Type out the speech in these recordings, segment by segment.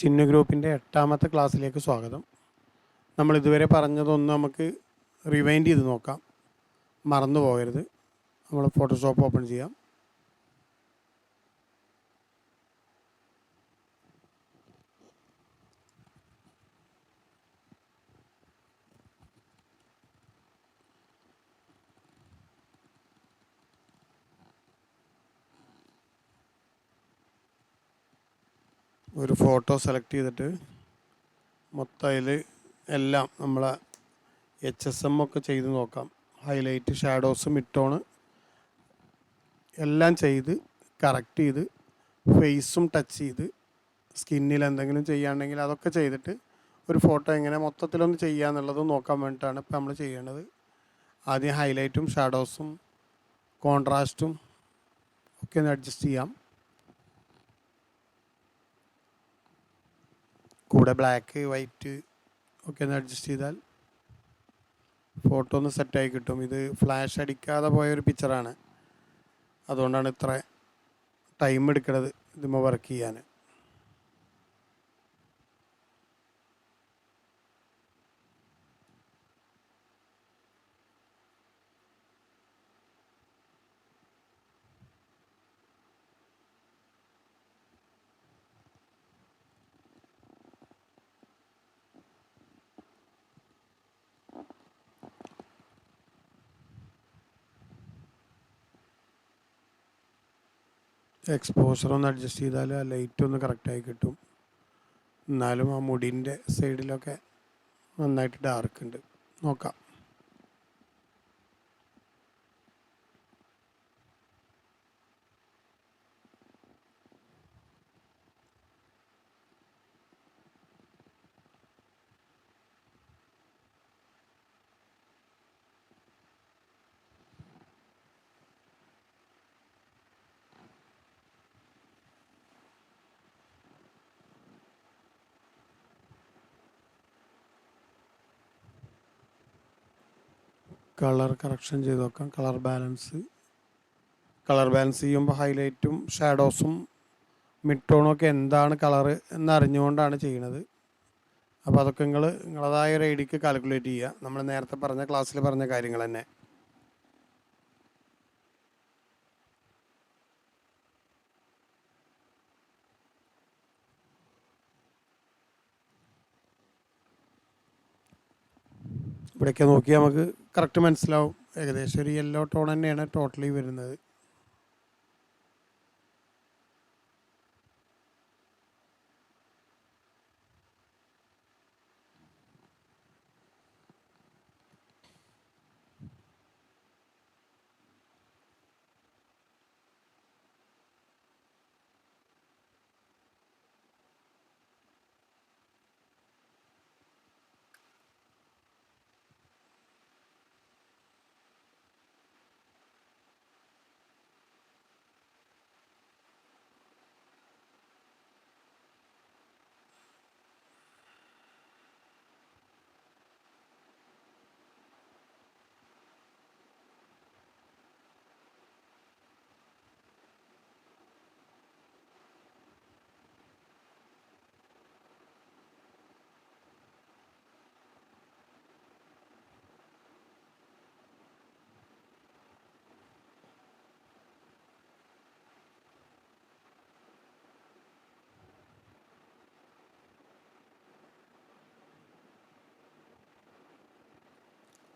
ചിന്നു ഗ്രൂപ്പിൻ്റെ 8ാമത്തെ ക്ലാസ്സിലേക്ക് സ്വാഗതം. നമ്മൾ ഇതുവരെ പറഞ്ഞതൊന്ന് നമുക്ക് റിവൈൻഡ് ചെയ്ത് നോക്കാം, മറന്നു പോകരുത്. നമ്മൾ ഫോട്ടോഷോപ്പ് ഓപ്പൺ ചെയ്യാം. ഒരു ഫോട്ടോ സെലക്ട് ചെയ്തിട്ട് മൊത്തം അതിൽ എല്ലാം നമ്മളെ HSM ഒക്കെ ചെയ്ത് നോക്കാം. ഹൈലൈറ്റ്, ഷാഡോസ്, മിഡ്-ടോണ് എല്ലാം ചെയ്ത് കറക്റ്റ് ചെയ്ത് ഫേസും ടച്ച് ചെയ്ത് സ്കിന്നിൽ എന്തെങ്കിലും ചെയ്യുകയാണെങ്കിൽ അതൊക്കെ ചെയ്തിട്ട് ഒരു ഫോട്ടോ എങ്ങനെ മൊത്തത്തിലൊന്ന് ചെയ്യുക എന്നുള്ളത് നോക്കാൻ വേണ്ടിയിട്ടാണ് ഇപ്പോൾ നമ്മൾ ചെയ്യേണ്ടത്. ആദ്യം ഹൈലൈറ്റും ഷാഡോസും കോൺട്രാസ്റ്റും ഒക്കെ ഒന്ന് അഡ്ജസ്റ്റ് ചെയ്യാം. കൂടെ ബ്ലാക്ക്, വൈറ്റ് ഒക്കെ ഒന്ന് അഡ്ജസ്റ്റ് ചെയ്താൽ ഫോട്ടോ ഒന്ന് സെറ്റായി കിട്ടും. ഇത് ഫ്ലാഷ് അടിക്കാതെ പോയൊരു പിക്ചറാണ്, അതുകൊണ്ടാണ് ഇത്ര ടൈം എടുക്കുന്നത് ഇതുമ്പോൾ വർക്ക് ചെയ്യാൻ. എക്സ്പോഷർ ഒന്ന് അഡ്ജസ്റ്റ് ചെയ്താൽ ആ ലൈറ്റ് ഒന്ന് കറക്റ്റായി കിട്ടും. എന്നാലും ആ മുടിൻ്റെ സൈഡിലൊക്കെ നന്നായിട്ട് ഡാർക്ക് ഉണ്ട്. നോക്കാം. കളർ കറക്ഷൻ ചെയ്ത് നോക്കാം. കളർ ബാലൻസ് ചെയ്യുമ്പോൾ ഹൈലൈറ്റും ഷാഡോസും മിഡ് ടോണൊക്കെ എന്താണ് കളറ് എന്നറിഞ്ഞുകൊണ്ടാണ് ചെയ്യുന്നത്. അപ്പോൾ അതൊക്കെ നിങ്ങളതായ ഒരു ഐഡിക്ക് കാൽക്കുലേറ്റ് ചെയ്യുക. നമ്മൾ നേരത്തെ പറഞ്ഞ ക്ലാസ്സിൽ പറഞ്ഞ കാര്യങ്ങൾ തന്നെ. ഇവിടെയൊക്കെ നോക്കിയാൽ നമുക്ക് കറക്റ്റ് മനസ്സിലാവും. ഏകദേശം ഒരു യെല്ലോ ടോൺ തന്നെയാണ് ടോട്ടലി വരുന്നത്.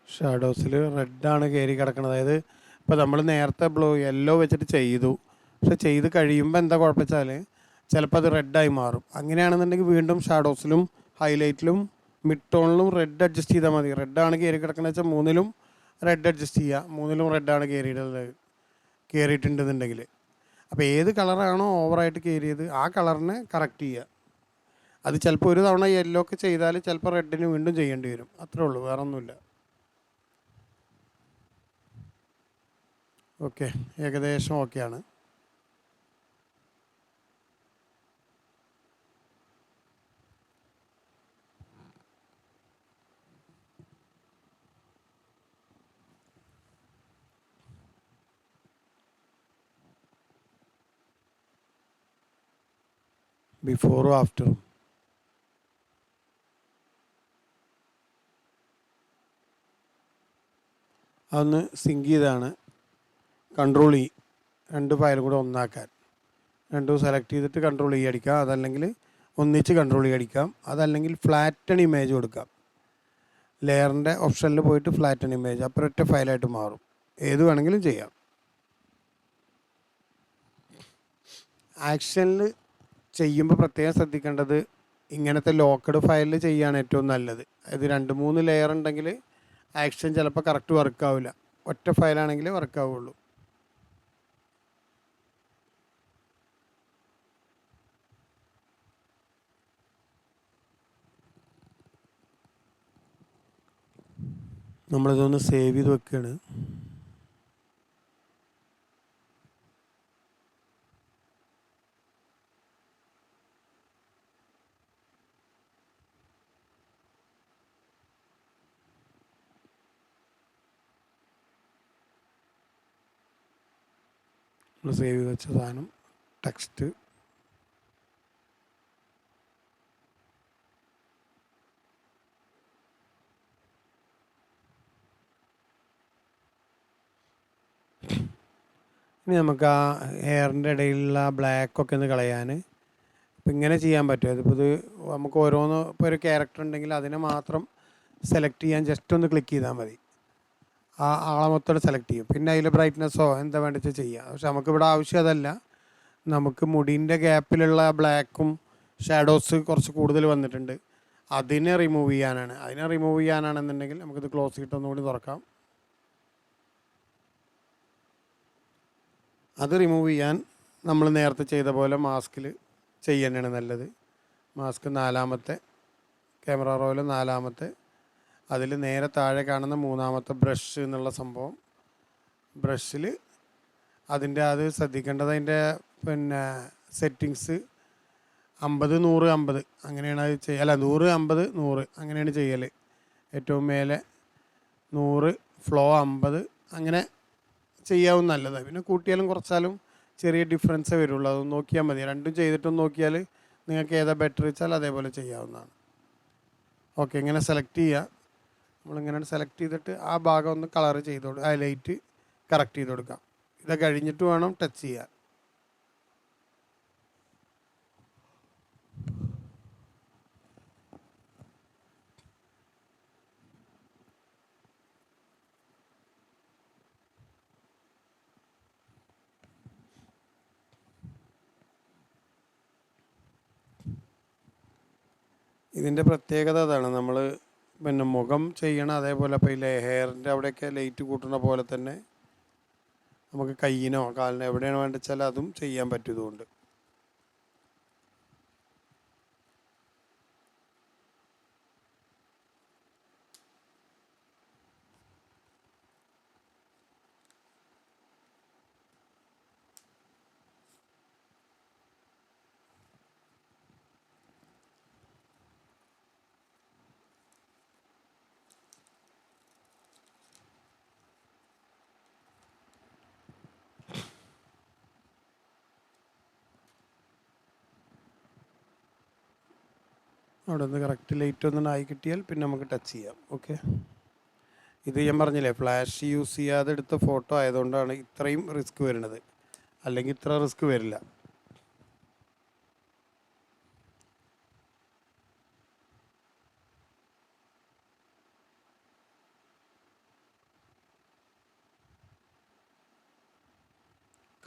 ഷാഡോസിൽ റെഡാണ് കയറി കിടക്കുന്നത്. അതായത് ഇപ്പോൾ നമ്മൾ നേരത്തെ യെല്ലോ വെച്ചിട്ട് ചെയ്തു, പക്ഷെ ചെയ്ത് കഴിയുമ്പോൾ എന്താ കുഴപ്പമെന്ന് വെച്ചാൽ ചിലപ്പോൾ അത് റെഡായി മാറും. അങ്ങനെയാണെന്നുണ്ടെങ്കിൽ വീണ്ടും ഷാഡോസിലും ഹൈലൈറ്റിലും മിഡ് ടോണിലും റെഡ് അഡ്ജസ്റ്റ് ചെയ്താൽ മതി. റെഡാണ് കയറി കിടക്കുന്നത് വെച്ചാൽ മൂന്നിലും റെഡ് അഡ്ജസ്റ്റ് ചെയ്യുക. മൂന്നിലും റെഡാണ് കയറിയിട്ടുണ്ടെന്നുണ്ടെങ്കിൽ അപ്പോൾ ഏത് കളറാണോ ഓവറായിട്ട് കയറിയത് ആ കളറിനെ കറക്റ്റ് ചെയ്യുക. അത് ചിലപ്പോൾ ഒരു തവണ യെല്ലോ ഒക്കെ ചെയ്താൽ ചിലപ്പോൾ റെഡിന് വീണ്ടും ചെയ്യേണ്ടി വരും. അത്രേ ഉള്ളൂ, വേറെ ഒന്നുമില്ല. ഓക്കെ, ഏകദേശം ഓക്കെയാണ്. ബിഫോറും ആഫ്റ്ററും അതൊന്ന് സിങ്ക് ചെയ്താണ് കൺട്രോൾ ഇ, 2 ഫയലും കൂടെ ഒന്നാക്കാൻ. രണ്ടും സെലക്ട് ചെയ്തിട്ട് കൺട്രോൾ ഇ അടിക്കാം, അതല്ലെങ്കിൽ ഒന്നിച്ച് കൺട്രോൾ ഇ അടിക്കാം, അതല്ലെങ്കിൽ ഫ്ലാറ്റൺ ഇമേജ് കൊടുക്കാം. ലെയറിൻ്റെ ഓപ്ഷനിൽ പോയിട്ട് ഫ്ലാറ്റൺ ഇമേജ്, അപ്പോൾ ഒറ്റ ഫയലായിട്ട് മാറും. ഏത് വേണമെങ്കിലും ചെയ്യാം. ആക്ഷനിൽ ചെയ്യുമ്പോൾ പ്രത്യേകം ശ്രദ്ധിക്കേണ്ടത് ഇങ്ങനത്തെ ലോക്കഡ് ഫയലിൽ ചെയ്യുകയാണ് ഏറ്റവും നല്ലത്. ഇത് 2-3 ലെയർ ഉണ്ടെങ്കിൽ ആക്ഷൻ ചിലപ്പോൾ കറക്റ്റ് വർക്കാവില്ല. ഒറ്റ ഫയലാണെങ്കിൽ വർക്കാവുള്ളൂ. നമ്മളിതൊന്ന് സേവ് ചെയ്ത് വെക്കുകയാണ്. നമ്മൾ സേവ് ചെയ്ത് വെച്ച സാധനം ടെക്സ്റ്റ് ഇനി നമുക്ക് ആ ഹെയറിൻ്റെ ഇടയിലുള്ള ബ്ലാക്കൊക്കെ ഒന്ന് കളയാൻ ഇപ്പം ഇങ്ങനെ ചെയ്യാൻ പറ്റും. അതിപ്പോൾ ഇത് നമുക്ക് ഓരോന്ന് ഇപ്പോൾ ഒരു ക്യാരക്ടർ ഉണ്ടെങ്കിൽ അതിനെ മാത്രം സെലക്ട് ചെയ്യാൻ ജസ്റ്റ് ഒന്ന് ക്ലിക്ക് ചെയ്താൽ മതി. ആ ആളെ മൊത്തം സെലക്ട് ചെയ്യും. പിന്നെ അതിൽ ബ്രൈറ്റ്നസ്സോ എന്താ വേണ്ടിച്ച് ചെയ്യാം. പക്ഷെ നമുക്കിവിടെ ആവശ്യം അതല്ല. നമുക്ക് മുടീൻ്റെ ഗ്യാപ്പിലുള്ള ബ്ലാക്കും ഷാഡോസ് കുറച്ച് കൂടുതൽ വന്നിട്ടുണ്ട്, അതിനെ റിമൂവ് ചെയ്യാനാണ്. അതിനെ റിമൂവ് ചെയ്യാനാണെന്നുണ്ടെങ്കിൽ നമുക്കിത് ക്ലോസ് ചെയ്തിട്ട് ഒന്നുകൂടി തുറക്കാം. അത് റിമൂവ് ചെയ്യാൻ നമ്മൾ നേരത്തെ ചെയ്ത പോലെ മാസ്കിൽ ചെയ്യാനാണ് നല്ലത്. മാസ്ക് 4-മത്തെ ക്യാമറ റോയിൽ 4-മത്തെ, അതിൽ നേരെ താഴെ കാണുന്ന 3-മത്തെ ബ്രഷ് എന്നുള്ള സംഭവം. ബ്രഷിൽ അതിൻ്റെ അത് ശ്രദ്ധിക്കേണ്ടത് അതിൻ്റെ പിന്നെ സെറ്റിങ്സ് 50 100 50 അങ്ങനെയാണ് അത് ചെയ്യുക. അല്ല 100 50 100 അങ്ങനെയാണ് ചെയ്യൽ. ഏറ്റവും മേലെ 100 ഫ്ലോ 50 അങ്ങനെ ചെയ്യാവും നല്ലതാണ്. പിന്നെ കൂട്ടിയാലും കുറച്ചാലും ചെറിയ ഡിഫറൻസേ വരുള്ളൂ. അതൊന്ന് നോക്കിയാൽ മതി. രണ്ടും ചെയ്തിട്ടൊന്ന് നോക്കിയാൽ നിങ്ങൾക്ക് ഏതാ ബെറ്റർ വെച്ചാൽ അതേപോലെ ചെയ്യാവുന്നതാണ്. ഓക്കെ, ഇങ്ങനെ സെലക്ട് ചെയ്യുക. നമ്മളിങ്ങനെ സെലക്ട് ചെയ്തിട്ട് ആ ഭാഗം ഒന്ന് കളർ ചെയ്ത് ഹൈലൈറ്റ് കറക്റ്റ് ചെയ്ത് കൊടുക്കാം. ഇത് കഴിഞ്ഞിട്ട് വേണം ടച്ച് ചെയ്യാൻ. ഇതിൻ്റെ പ്രത്യേകത അതാണ്. നമ്മൾ പിന്നെ മുഖം ചെയ്യണം, അതേപോലെ ഇപ്പോൾ ഈ ഹെയറിൻ്റെ അവിടെയൊക്കെ ലൈറ്റ് കൂട്ടുന്ന പോലെ തന്നെ നമുക്ക് കയ്യിനോ കാലിനോ എവിടെയാണ് വേണ്ടത് വെച്ചാൽ അതും ചെയ്യാൻ പറ്റും ഇതുകൊണ്ട്. അവിടെ നിന്ന് കറക്റ്റ് ലൈറ്റ് ഒന്നും ആയി കിട്ടിയാൽ പിന്നെ നമുക്ക് ടച്ച് ചെയ്യാം. ഓക്കെ, ഇത് ഞാൻ പറഞ്ഞില്ലേ ഫ്ലാഷ് യൂസ് ചെയ്യാതെ എടുത്ത ഫോട്ടോ ആയതുകൊണ്ടാണ് ഇത്രയും റിസ്ക് വരുന്നത്. അല്ലെങ്കിൽ ഇത്ര റിസ്ക് വരില്ല.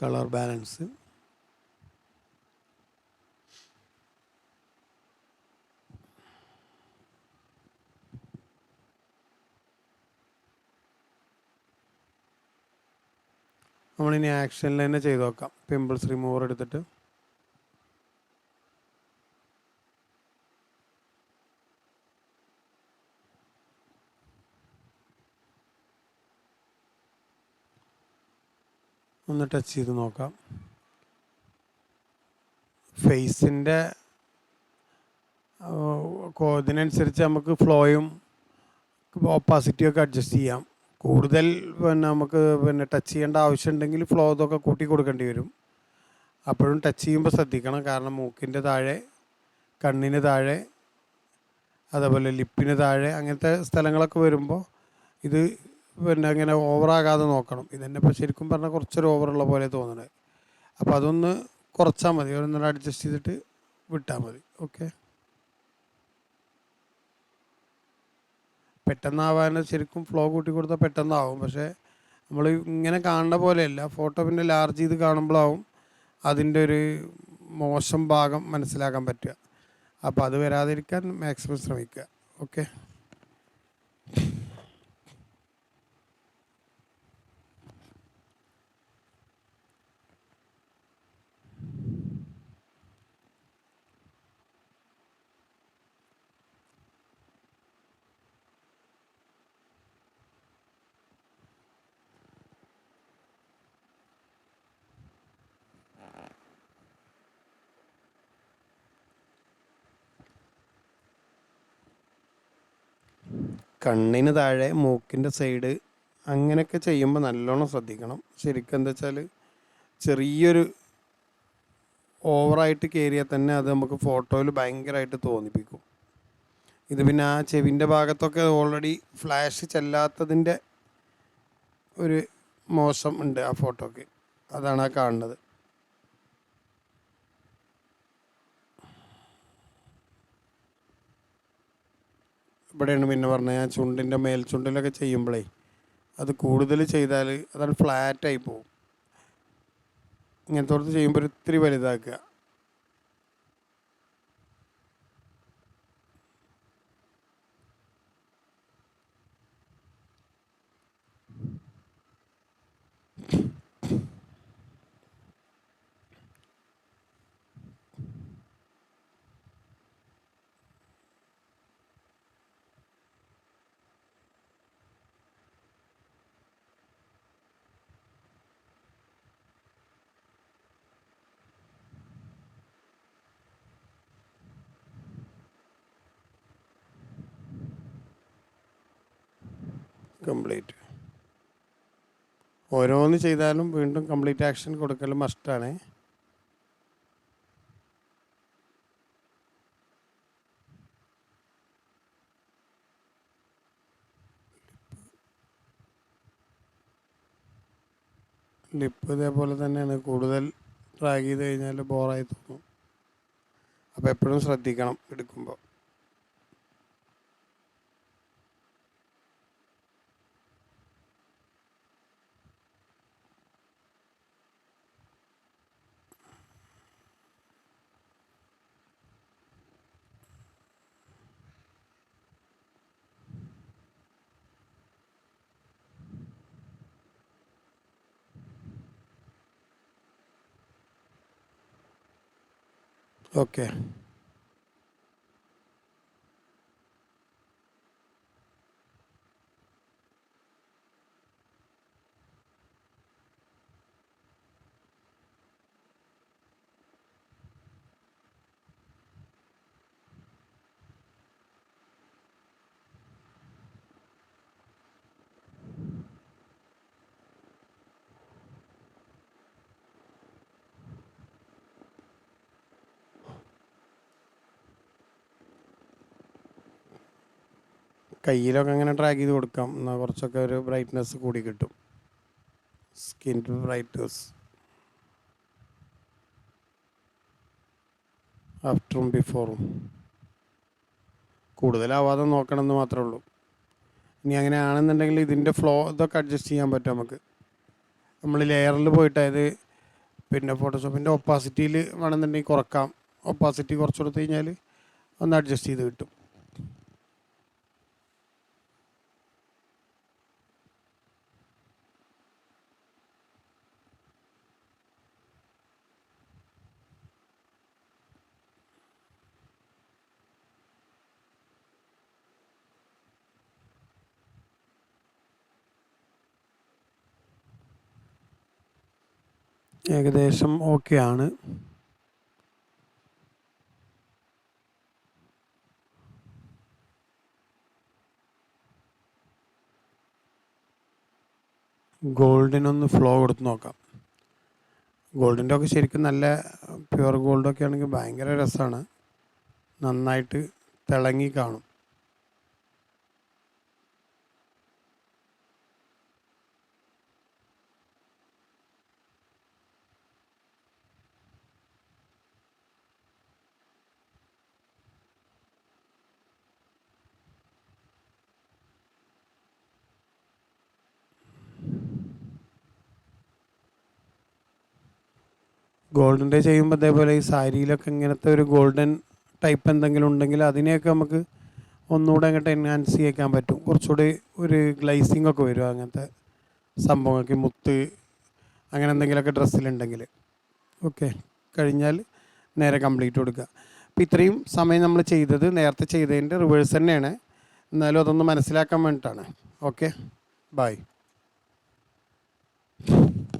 കളർ ബാലൻസ് നമ്മളിനി ആക്ഷനിൽ തന്നെ ചെയ്ത് നോക്കാം. പിമ്പിൾസ് റിമൂവർ എടുത്തിട്ട് ഒന്ന് ടച്ച് ചെയ്ത് നോക്കാം. ഫേസിൻ്റെ ഇതിനനുസരിച്ച് നമുക്ക് ഫ്ലോയും ഓപ്പാസിറ്റിയൊക്കെ അഡ്ജസ്റ്റ് ചെയ്യാം. കൂടുതൽ പിന്നെ നമുക്ക് പിന്നെ ടച്ച് ചെയ്യേണ്ട ആവശ്യമുണ്ടെങ്കിൽ ഫ്ലോ ഇതൊക്കെ കൂട്ടി കൊടുക്കേണ്ടി വരും. അപ്പോഴും ടച്ച് ചെയ്യുമ്പോൾ ശ്രദ്ധിക്കണം. കാരണം മൂക്കിൻ്റെ താഴെ, കണ്ണിന് താഴെ, അതേപോലെ ലിപ്പിന് താഴെ അങ്ങനത്തെ സ്ഥലങ്ങളൊക്കെ വരുമ്പോൾ ഇത് പിന്നെ അങ്ങനെ ഓവറാകാതെ നോക്കണം. ഇതന്നെ ഇപ്പോൾ ശരിക്കും പറഞ്ഞാൽ കുറച്ചൊരു ഓവറുള്ള പോലെ തോന്നുന്നത്. അപ്പോൾ അതൊന്ന് കുറച്ചാൽ മതി, ഒന്നര അഡ്ജസ്റ്റ് ചെയ്തിട്ട് വിട്ടാൽ മതി. ഓക്കെ. പെട്ടെന്നാവാൻ ശരിക്കും ഫ്ലോ കൂട്ടി കൊടുത്താൽ പെട്ടെന്നാവും. പക്ഷേ നമ്മൾ ഇങ്ങനെ കാണുന്ന പോലെയല്ല, ഫോട്ടോ പിന്നെ ലാർജ് ചെയ്ത് കാണുമ്പോഴാവും അതിൻ്റെ ഒരു മോശം ഭാഗം മനസ്സിലാക്കാൻ പറ്റുക. അപ്പോൾ അത് വരാതിരിക്കാൻ മാക്സിമം ശ്രമിക്കുക. ഓക്കെ. കണ്ണിന് താഴെ മൂക്കിൻ്റെ സൈഡ് അങ്ങനെയൊക്കെ ചെയ്യുമ്പോൾ നല്ലോണം ശ്രദ്ധിക്കണം. ശരിക്കും എന്താ വെച്ചാൽ ചെറിയൊരു ഓവറായിട്ട് കയറിയാൽ തന്നെ അത് നമുക്ക് ഫോട്ടോയിൽ ഭയങ്കരമായിട്ട് തോന്നിപ്പിക്കും. ഇത് പിന്നെ ആ ചെവിൻ്റെ ഭാഗത്തൊക്കെ ഓൾറെഡി ഫ്ലാഷ് ചെല്ലാത്തതിൻ്റെ ഒരു മോശം ഉണ്ട് ആ ഫോട്ടോക്ക്. അതാണ് ആ കാണുന്നത്. ഇവിടെയാണ് പിന്നെ പറഞ്ഞത്, ഞാൻ ചുണ്ടിൻ്റെ മേൽചുണ്ടിലൊക്കെ ചെയ്യുമ്പോഴേ അത് കൂടുതൽ ചെയ്താൽ അതാണ് ഫ്ലാറ്റായി പോകും. ഇങ്ങനത്തെ ചെയ്യുമ്പോൾ ഇത്തിരി വലുതാക്കുക. കംപ്ലീറ്റ് ഓരോന്ന് ചെയ്താലും വീണ്ടും കംപ്ലീറ്റ് ആക്ഷൻ കൊടുക്കൽ മസ്റ്റാണ്. ലിപ്പ് ഇതേപോലെ തന്നെയാണ്, കൂടുതൽ ഡ്രാഗ് ചെയ്ത് കഴിഞ്ഞാൽ ബോറായി തോന്നും. അപ്പോൾ എപ്പോഴും ശ്രദ്ധിക്കണം എടുക്കുമ്പോൾ. ഓക്കെ. കയ്യിലൊക്കെ അങ്ങനെ ഡ്രാഗ് ചെയ്ത് കൊടുക്കാം, എന്നാൽ കുറച്ചൊക്കെ ഒരു ബ്രൈറ്റ്നെസ് കൂടി കിട്ടും. സ്കിൻ ബ്രൈറ്റ്നസ് ആഫ്റ്ററും ബിഫോറും കൂടുതലാവാതെ നോക്കണമെന്ന് മാത്രമേ ഉള്ളൂ. ഇനി അങ്ങനെ ആണെന്നുണ്ടെങ്കിൽ ഇതിൻ്റെ ഫ്ലോ ഇതൊക്കെ അഡ്ജസ്റ്റ് ചെയ്യാൻ പറ്റും നമുക്ക്. നമ്മൾ ലെയറിൽ പോയിട്ട് അതായത് പിന്നെ ഫോട്ടോഷോപ്പിൻ്റെ ഒപ്പാസിറ്റിയിൽ വേണമെന്നുണ്ടെങ്കിൽ കുറക്കാം. ഒപ്പാസിറ്റി കുറച്ച് കൊടുത്തു കഴിഞ്ഞാൽ ഒന്ന് അഡ്ജസ്റ്റ് ചെയ്ത് കിട്ടും. ഏകദേശം ഓക്കെ ആണ്. ഗോൾഡിനൊന്ന് ഫ്ലോ കൊടുത്ത് നോക്കാം. ഗോൾഡിൻ്റെ ഒക്കെ ശരിക്കും നല്ല പ്യുവർ ഗോൾഡൊക്കെ ആണെങ്കിൽ ഭയങ്കര രസമാണ്, നന്നായിട്ട് തിളങ്ങി കാണും. ഗോൾഡിൻ്റെ ചെയ്യുമ്പോൾ അതേപോലെ ഈ സാരിയിലൊക്കെ ഇങ്ങനത്തെ ഒരു ഗോൾഡൻ ടൈപ്പ് എന്തെങ്കിലും ഉണ്ടെങ്കിൽ അതിനെയൊക്കെ നമുക്ക് ഒന്നുകൂടെ അങ്ങോട്ട് എൻഹാൻസ് ചെയ്യിക്കാൻ പറ്റും. കുറച്ചുകൂടി ഒരു ഗ്ലൈസിങ് ഒക്കെ വരും അങ്ങനത്തെ സംഭവങ്ങൾക്ക്, മുത്ത് അങ്ങനെ എന്തെങ്കിലുമൊക്കെ ഡ്രസ്സിലുണ്ടെങ്കിൽ. ഓക്കെ, കഴിഞ്ഞാൽ നേരെ കംപ്ലീറ്റ് കൊടുക്കുക. അപ്പോൾ ഇത്രയും സമയം നമ്മൾ ചെയ്തത് നേരത്തെ ചെയ്തതിൻ്റെ റിവേഴ്സ് തന്നെയാണ്, എന്നാലും അതൊന്ന് മനസ്സിലാക്കാൻ വേണ്ടിയിട്ടാണ്. Okay, by.